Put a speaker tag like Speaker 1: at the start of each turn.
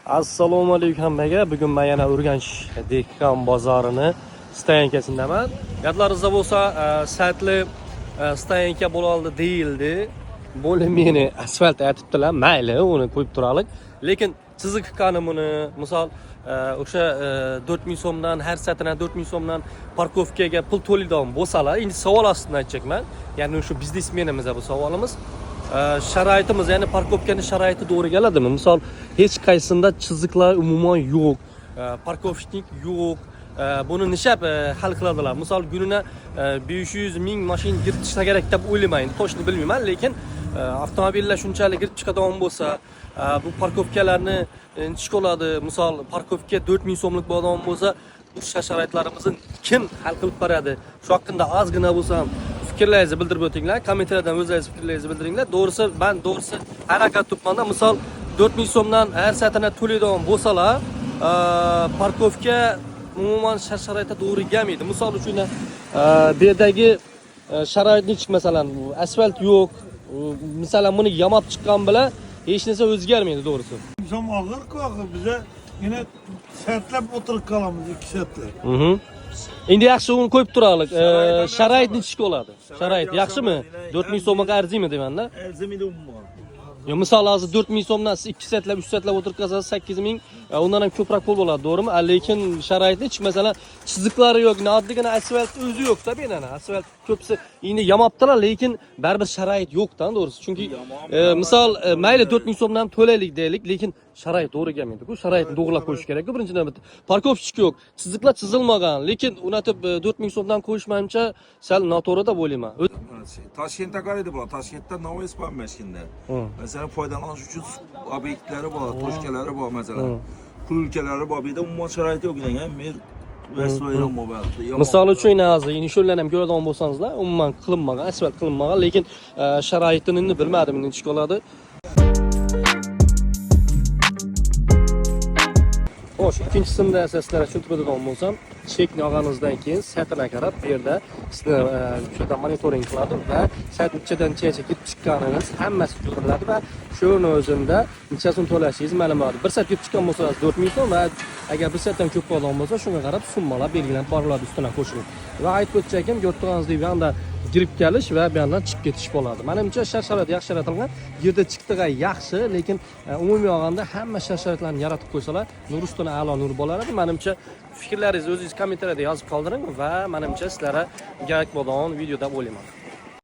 Speaker 1: Assalomu alaykum hammaga. Bugun men yana Urganch dehqon bozorini stoyankasindaman. Yodlaringizda bo'lsa, saytli stoyanka bo'loldi deyildi. Bo'limini asfalt aytibdilar, mayli, uni qo'yib turaylik. Lekin chiziq qanimini, misol o'sha 4000 so'mdan, har satına 4000 so'mdan parkovkaga pul to'laydigan bo'lsalar, endi savol ostida aytacakman. Ya'ni o'sha biznesmenimiz bu savolimiz. Sharoitimiz, ya'ni parkovkani sharoiti to'g'ri keladimi? Misol hech qaysisida chiziqlar umuman yo'q, parkovshnik yo'q. Buni nishab hal qiladilar. Misol kunina 500 ming mashina girib chiqsa kerak deb o'ylamayman. To'g'ri bilmayman, lekin avtomobillar shunchalik girib chiqadigan bo'lsa, bu parkovkalarni nechik oladi? Misol parkovka 4000 so'mlik bo'ladigan bo'lsa, bu sharoitlarimizni kim hal qilib beradi? Shu haqida ozgina bo'lsa fikrlaringizni bildirib o'tinglar. Kommentariyada o'zingiz fikrlaringizni bildiringlar. Doğrusu ben harakat tutmanda misol 4000 so'mdan har satına to'laydigan bo'lsalar, parkovka umuman sharoitda to'g'ri kelmaydi. Misol uchun bu yerdagi sharoitni masalan asfalt yo'q. Masalan buni yamab chiqqan bilan hech narsa o'zgarmaydi doğrusu.
Speaker 2: Bizim ağır bize yine sertlep oturup kalamiz 2 sertler.
Speaker 1: Endi yaxshi uni qo'yib turaylik. Sharoit nechik bo'ladi? Sharoit yaxshimi? 4000 so'mga arziymi demanda?
Speaker 2: Arzimaydi umuman.
Speaker 1: Yo misol hozir 4000 so'mdan 2 setlab 3 setlab o'tirib qolsangiz 8000, undan ham ko'proq pul bo'ladi, to'g'rimi? Lekin sharoitni masalan chiziqlari yo'q, oddiygina asfalt o'zi yo'q-da, benana. Asfalt ko'psi endi yamabdilar, lekin baribir sharoit yo'q-da, to'g'risi. Chunki misol mayli 4000 so'mdan to'laylik deylik, lekin sharoit to'g'ri kelmaydi. Bu sharoitni to'g'rilab qo'yish kerak-ku birinchi navbatda. Parkovchik yo'q, chiziqlar chizilmagan, lekin unatib 4000 so'mdan qo'yishmancha sal noto'g'ri deb o'ylayman.
Speaker 3: Toshkentda qaraydi bu. Toshkentda Novoy Ispan mashkinda. Mesela foydalanish uchun obyektlar bor, toshkalari bor masalan. Qululkalari bor. Bu yerda umuman sharoit yo'q degan mer restoran mobil.
Speaker 1: Misol uchun hozir yeni sho'larni ham ko'radigan bo'lsangizlar, umuman qilinmagan, asfalt qilinmagan, lekin sharoitini bilmadim, nechik bo'ladi. Xo'sh, ikkinchisida sizlarga tushuntiradigan bo'lsam, chekni olganingizdan keyin saytga qarab, bu yerda sizni o'sha monitoring qiladi va sayt ichidan necha kirib chiqqaningiz hammasi ko'riladi va shuni o'zimda nechasini to'lashingiz ma'lum bo'ladi. Bir sayt kirib chiqqan bo'lsangiz 4000 so'm va agar bir saytdan ko'p bo'lgan bo'lsa, shunga qarab summalar belgilanib boriladi, ustidan qo'shiladi. Va aytib o'tchakim, ko'rdiganingizdek bu yoqda girib kelish va bu yoqdan chiqib ketish bo'ladi. Menimcha sharoit yaxshi yaratilgan. Yerda chiqdiga yaxshi, lekin umumiy olganda hamma sharoitlarni yaratib qo'ysalar, nur ustuna a'lo nur bo'lardi. Menimcha fikrlaringizni o'zingiz kommentariyada yozib qoldiring va menimcha sizlarga kerak bo'lgan video deb o'ylayman.